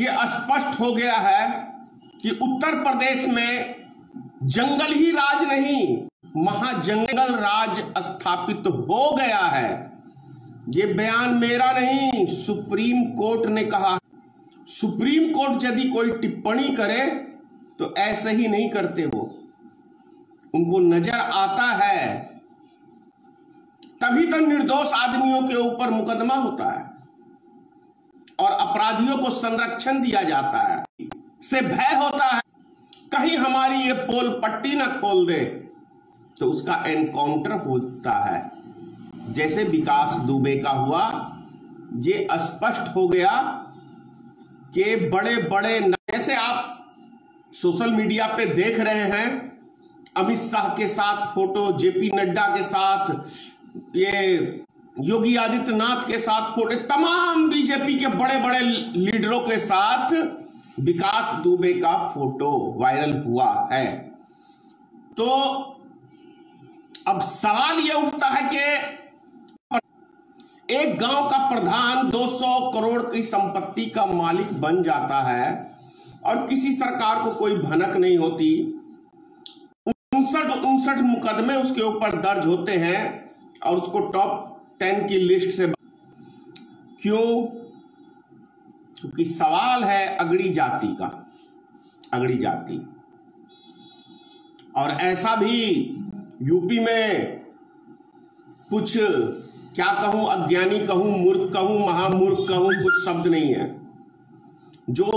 ये स्पष्ट हो गया है कि उत्तर प्रदेश में जंगल ही राज नहीं, महाजंगल राज स्थापित हो गया है। ये बयान मेरा नहीं, सुप्रीम कोर्ट ने कहा। सुप्रीम कोर्ट यदि कोई टिप्पणी करे तो ऐसे ही नहीं करते, वो उनको नजर आता है, तभी तो निर्दोष आदमियों के ऊपर मुकदमा होता है और अपराधियों को संरक्षण दिया जाता है, से भय होता है कहीं हमारी ये पोल पट्टी ना खोल दे तो उसका एनकाउंटर होता है। जैसे विकास दुबे का हुआ, ये स्पष्ट हो गया कि बड़े बड़े, जैसे आप सोशल मीडिया पे देख रहे हैं अमित शाह के साथ फोटो, जेपी नड्डा के साथ, ये योगी आदित्यनाथ के साथ फोटो, तमाम बीजेपी के बड़े बड़े लीडरों के साथ विकास दुबे का फोटो वायरल हुआ है। तो अब सवाल यह उठता है कि एक गांव का प्रधान 200 करोड़ की संपत्ति का मालिक बन जाता है और किसी सरकार को कोई भनक नहीं होती। 59 मुकदमे उसके ऊपर दर्ज होते हैं और उसको टॉप 10 की लिस्ट से, क्यों? क्योंकि सवाल है अगड़ी जाति का, अगड़ी जाति। और ऐसा भी यूपी में कुछ, क्या कहूं, अज्ञानी कहूं, मूर्ख कहूं, महामूर्ख कहूं, कुछ शब्द नहीं है, जो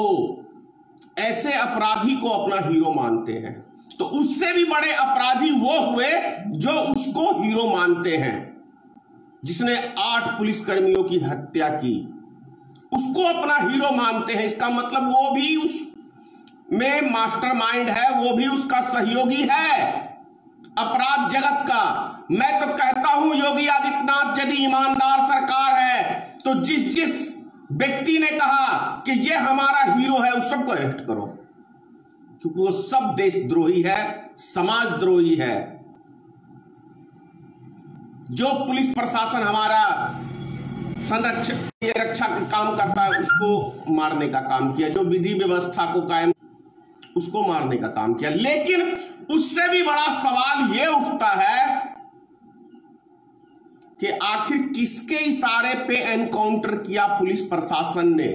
ऐसे अपराधी को अपना हीरो मानते हैं। तो उससे भी बड़े अपराधी वो हुए जो उसको हीरो मानते हैं, जिसने 8 पुलिसकर्मियों की हत्या की, उसको अपना हीरो मानते हैं। इसका मतलब वो भी उस में मास्टरमाइंड है, वो भी उसका सहयोगी है अपराध जगत का। मैं तो कहता हूं योगी आदित्यनाथ यदि ईमानदार सरकार है तो जिस व्यक्ति ने कहा कि ये हमारा हीरो है उस सबको अरेस्ट करो, क्योंकि वो सब देशद्रोही है, समाजद्रोही है। जो पुलिस प्रशासन हमारा संरक्षण रक्षा का काम करता है उसको मारने का काम किया, जो विधि व्यवस्था को कायम, उसको मारने का काम किया। लेकिन उससे भी बड़ा सवाल यह उठता है कि आखिर किसके इशारे पे एनकाउंटर किया पुलिस प्रशासन ने?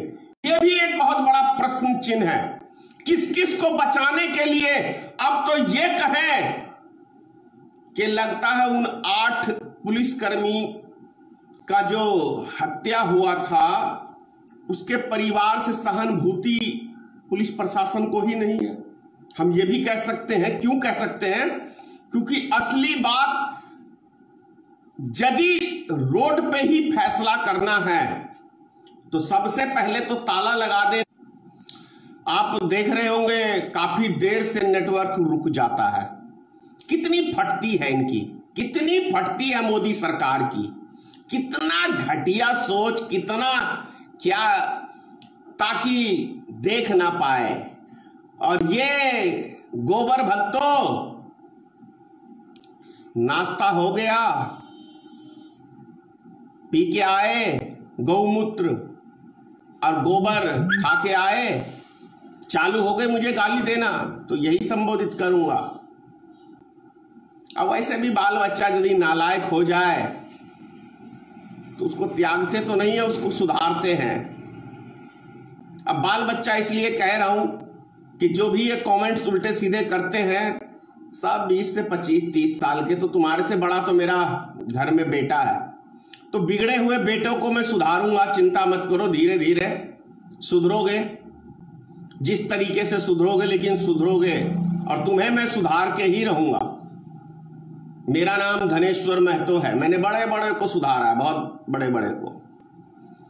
यह भी एक बहुत बड़ा प्रश्न चिन्ह है। किस किस को बचाने के लिए? अब तो यह कहें कि लगता है उन 8 पुलिसकर्मी का जो हत्या हुआ था उसके परिवार से सहानुभूति पुलिस प्रशासन को ही नहीं है। हम ये भी कह सकते हैं, क्यों कह सकते हैं? क्योंकि असली बात, यदि रोड पे ही फैसला करना है तो सबसे पहले तो ताला लगा दे। आप देख रहे होंगे काफी देर से नेटवर्क रुक जाता है। कितनी फटती है इनकी, कितनी फटती है मोदी सरकार की, कितना घटिया सोच, कितना क्या, ताकि देख ना पाए। और ये गोबर भक्तों, नाश्ता हो गया, पी के आए गौमूत्र और गोबर खा के आए, चालू हो गए मुझे गाली देना, तो यही संबोधित करूंगा। अब वैसे भी बाल बच्चा यदि नालायक हो जाए तो उसको त्यागते तो नहीं है, उसको सुधारते हैं। अब बाल बच्चा इसलिए कह रहा हूं कि जो भी ये कमेंट्स उल्टे सीधे करते हैं सब 20 से 25 30 साल के, तो तुम्हारे से बड़ा तो मेरा घर में बेटा है। तो बिगड़े हुए बेटों को मैं सुधारूंगा, चिंता मत करो, धीरे धीरे सुधरोगे, जिस तरीके से सुधरोगे, लेकिन सुधरोगे और तुम्हें मैं सुधार के ही रहूंगा। मेरा नाम धनेश्वर महतो है, मैंने बड़े बड़े को सुधारा है, बहुत बड़े बड़े को।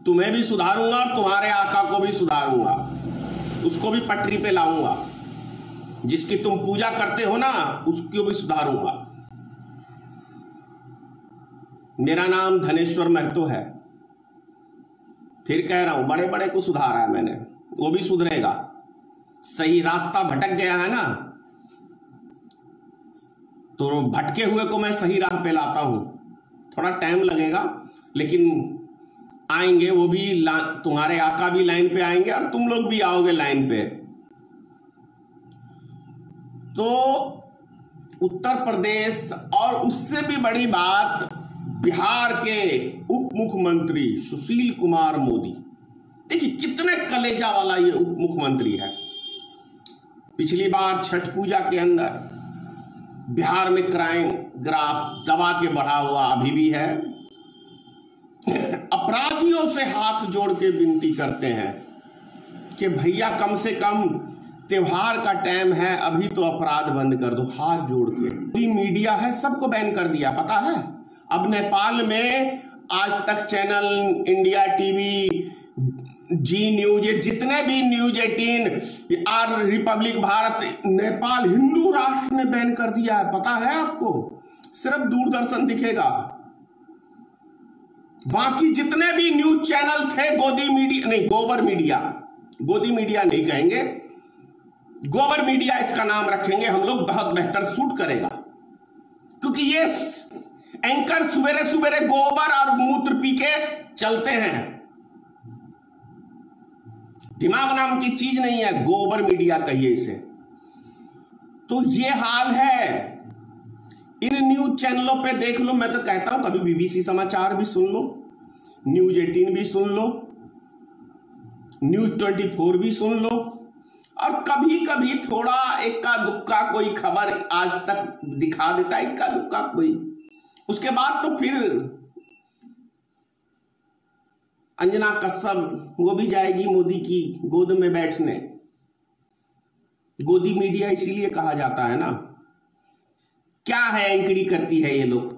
तुम्हें भी सुधारूंगा और तुम्हारे आका को भी सुधारूंगा, उसको भी पटरी पे लाऊंगा, जिसकी तुम पूजा करते हो ना उसको भी सुधारूंगा। मेरा नाम धनेश्वर महतो है, फिर कह रहा हूं बड़े बड़े को सुधारा है मैंने, वो भी सुधरेगा। सही रास्ता भटक गया है ना, तो भटके हुए को मैं सही राह पे लाता हूं। थोड़ा टाइम लगेगा, लेकिन आएंगे, वो भी तुम्हारे आका भी लाइन पे आएंगे और तुम लोग भी आओगे लाइन पे। तो उत्तर प्रदेश और उससे भी बड़ी बात, बिहार के उप मुख्यमंत्री सुशील कुमार मोदी, देखिए कितने कलेजा वाला ये उप मुख्यमंत्री है। पिछली बार छठ पूजा के अंदर बिहार में क्राइम ग्राफ दबा के बढ़ा हुआ अभी भी है। अपराधियों से हाथ जोड़ के विनती करते हैं कि भैया कम से कम त्योहार का टाइम है, अभी तो अपराध बंद कर दो, हाथ जोड़ के। मीडिया है सबको बैन कर दिया, पता है। अब नेपाल में आज तक चैनल, इंडिया टीवी, जी न्यूज, ये जितने भी न्यूज 18 और रिपब्लिक भारत, नेपाल हिंदू राष्ट्र ने बैन कर दिया है, पता है आपको। सिर्फ दूरदर्शन दिखेगा, बाकी जितने भी न्यूज चैनल थे, गोदी मीडिया नहीं, गोबर मीडिया, गोदी मीडिया नहीं कहेंगे, गोबर मीडिया इसका नाम रखेंगे हम लोग, बहुत बेहतर सूट करेगा। क्योंकि ये एंकर सुबेरे सुबेरे गोबर और मूत्र पी के चलते हैं, दिमाग नाम की चीज नहीं है, गोबर मीडिया कहिए इसे। तो ये हाल है। इन न्यूज चैनलों पे देख लो, मैं तो कहता हूं कभी बीबीसी समाचार भी सुन लो, न्यूज 18 भी सुन लो, न्यूज 24 भी सुन लो, और कभी कभी थोड़ा इक्का दुक्का कोई खबर आज तक दिखा देता है, इक्का दुक्का कोई। उसके बाद तो फिर अंजना कश्यप वो भी जाएगी मोदी की गोद में बैठने। गोदी मीडिया इसीलिए कहा जाता है ना। क्या है एंकड़ी करती है ये लोग,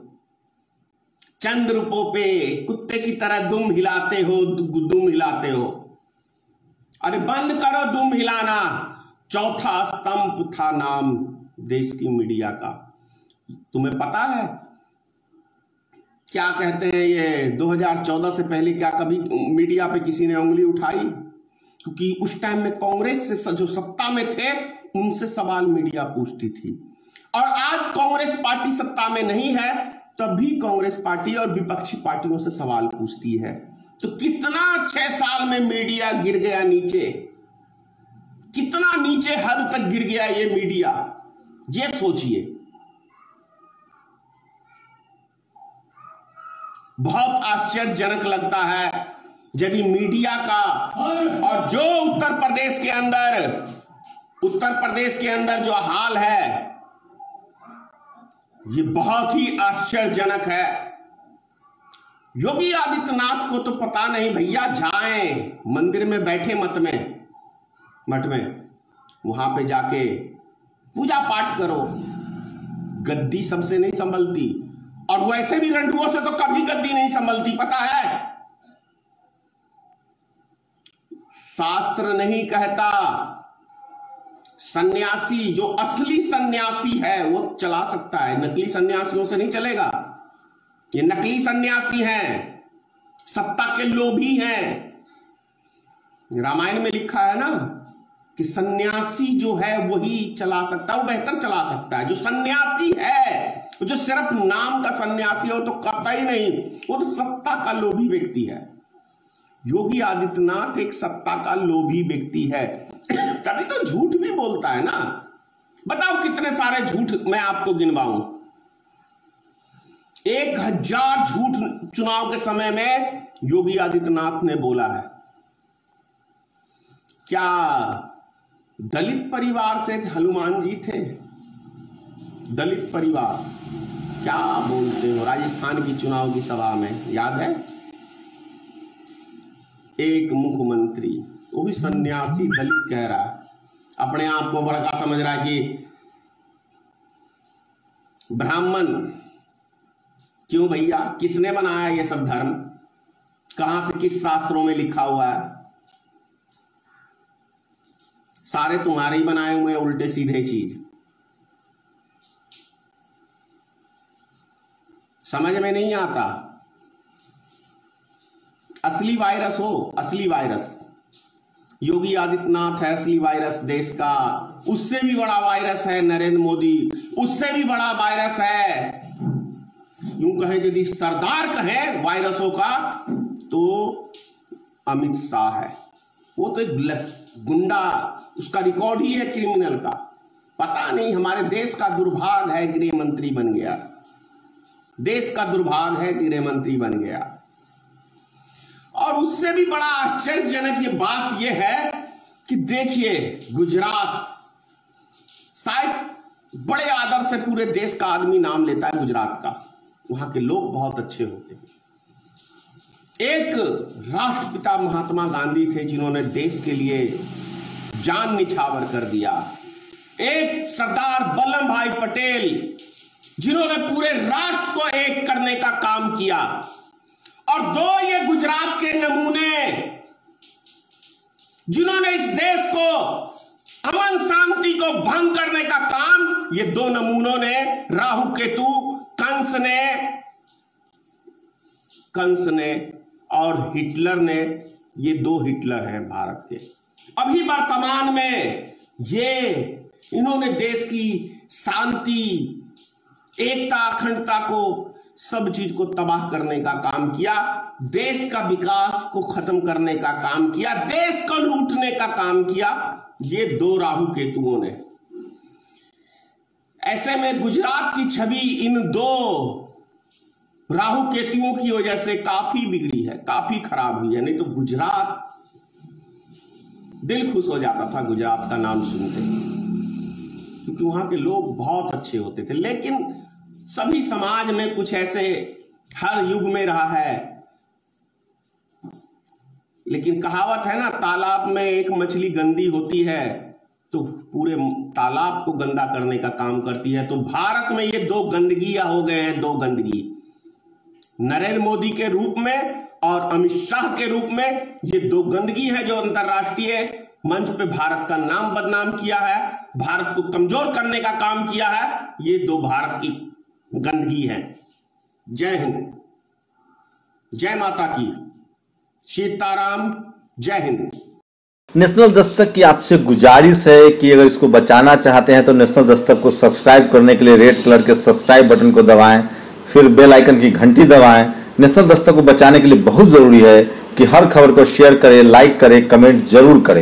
चंद रुपयों पे कुत्ते की तरह दुम हिलाते हो, दुम हिलाते हो। अरे बंद करो दुम हिलाना। चौथा स्तंभ था नाम देश की मीडिया का। तुम्हें पता है क्या कहते हैं ये 2014 से पहले क्या कभी मीडिया पे किसी ने उंगली उठाई? क्योंकि उस टाइम में कांग्रेस से जो सत्ता में थे उनसे सवाल मीडिया पूछती थी, और आज कांग्रेस पार्टी सत्ता में नहीं है तब भी कांग्रेस पार्टी और विपक्षी पार्टियों से सवाल पूछती है। तो कितना 6 साल में मीडिया गिर गया नीचे, कितना नीचे हद तक गिर गया ये मीडिया, ये सोचिए। बहुत आश्चर्यजनक लगता है जब मीडिया का, और जो उत्तर प्रदेश के अंदर जो हाल है ये बहुत ही आश्चर्यजनक है। योगी आदित्यनाथ को तो पता नहीं भैया, जाएं मंदिर में बैठे मठ में वहां पे जाके पूजा पाठ करो, गद्दी सबसे नहीं संभलती, और वैसे भी रंडुओं से तो कभी गद्दी नहीं संभलती, पता है। शास्त्र नहीं कहता सन्यासी, जो असली सन्यासी है वो चला सकता है, नकली सन्यासियों से नहीं चलेगा। ये नकली सन्यासी हैं, सत्ता के लोभी हैं। रामायण में लिखा है ना कि सन्यासी जो है वही चला सकता है, वो बेहतर चला सकता है। जो सन्यासी है, जो सिर्फ नाम का सन्यासी हो तो कतई नहीं, वो तो सत्ता का लोभी व्यक्ति है। योगी आदित्यनाथ एक सत्ता का लोभी व्यक्ति है, तभी तो झूठ भी बोलता है ना। बताओ कितने सारे झूठ मैं आपको गिनवाऊं। 1000 झूठ चुनाव के समय में योगी आदित्यनाथ ने बोला है। क्या दलित परिवार से हनुमान जी थे? दलित परिवार क्या बोलते हो राजस्थान की चुनाव की सभा में, याद है? एक मुख्यमंत्री, वो भी सन्यासी दलित कह रहा है, अपने आप को बड़का समझ रहा है कि ब्राह्मण। क्यों भैया, किसने बनाया ये सब धर्म? कहां से, किस शास्त्रों में लिखा हुआ है? सारे तुम्हारे ही बनाए हुए उल्टे सीधे चीज, समझ में नहीं आता। असली वायरस हो, असली वायरस योगी आदित्यनाथ है, असली वायरस देश का। उससे भी बड़ा वायरस है नरेंद्र मोदी, उससे भी बड़ा वायरस है, यूं कहे यदि सरदार कहे वायरसों का, तो अमित शाह है। वो तो एक गुंडा, उसका रिकॉर्ड ही है क्रिमिनल का। पता नहीं हमारे देश का दुर्भाग्य है गृह मंत्री बन गया, देश का दुर्भाग्य है गृह मंत्री बन गया। और उससे भी बड़ा आश्चर्यजनक ये बात ये है कि देखिए गुजरात, शायद बड़े आदर से पूरे देश का आदमी नाम लेता है गुजरात का, वहां के लोग बहुत अच्छे होते हैं। एक राष्ट्रपिता महात्मा गांधी थे जिन्होंने देश के लिए जान निछावर कर दिया। एक सरदार वल्लभ भाई पटेल जिन्होंने पूरे राष्ट्र को एक करने का काम किया। और दो ये गुजरात के नमूने जिन्होंने इस देश को अमन शांति को भंग करने का काम, ये दो नमूनों ने, राहु केतु, कंस ने और हिटलर ने, ये दो हिटलर हैं भारत के। अभी वर्तमान में ये इन्होंने देश की शांति, एकता, अखंडता को, सब चीज को तबाह करने का काम किया, देश का विकास को खत्म करने का काम किया, देश को लूटने का काम किया, ये दो राहु केतुओं ने। ऐसे में गुजरात की छवि इन दो राहु केतुओं की वजह से काफी बिगड़ी है, काफी खराब हुई है। नहीं तो गुजरात, दिल खुश हो जाता था गुजरात का नाम सुनते, क्योंकि वहां के लोग बहुत अच्छे होते थे। लेकिन सभी समाज में कुछ ऐसे हर युग में रहा है। लेकिन कहावत है ना, तालाब में एक मछली गंदी होती है तो पूरे तालाब को गंदा करने का काम करती है। तो भारत में ये दो गंदगियां हो गए हैं, दो गंदगी, नरेंद्र मोदी के रूप में और अमित शाह के रूप में। ये दो गंदगी है जो अंतरराष्ट्रीय मंच पे भारत का नाम बदनाम किया है, भारत को कमजोर करने का काम किया है। ये दो भारत की गंदगी है। जय हिंद, जय माता की, सीताराम, जय हिंद। नेशनल दस्तक की आपसे गुजारिश है कि अगर इसको बचाना चाहते हैं तो नेशनल दस्तक को सब्सक्राइब करने के लिए रेड कलर के सब्सक्राइब बटन को दबाएं, फिर बेल आइकन की घंटी दबाएं। नेशनल दस्तक को बचाने के लिए बहुत जरूरी है कि हर खबर को शेयर करें, लाइक करें, कमेंट जरूर करें।